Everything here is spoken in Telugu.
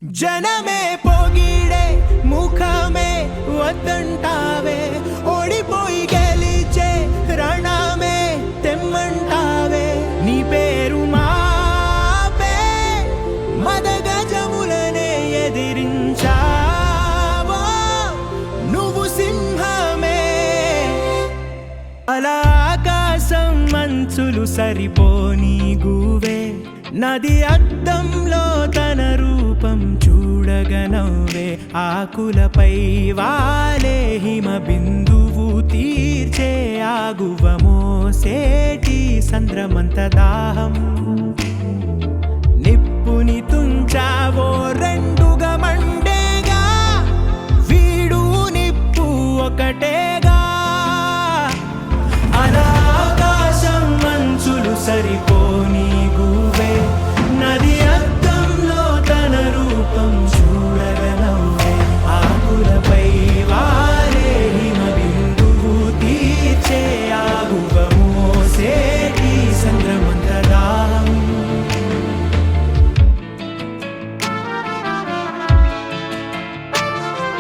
జనమే పొగిడే ముఖమే వద్దంటావే, ఓడిపోయి గెలిచే రణమే తెమ్మంటావే. నీ పేరు మాపే మదగజములనే ఎదిరించావో, నువ్వు సింహమే. అలా ఆకాశం మంచులు సరిపోని గువే, నది అద్దంలో తన రూపం చూడగనవ్వే. ఆకులపై వాలే హిమ బిందువు తీర్చే ఆగువ మోసేటి సంద్రమంత దాహం. నిప్పుని తుంచావో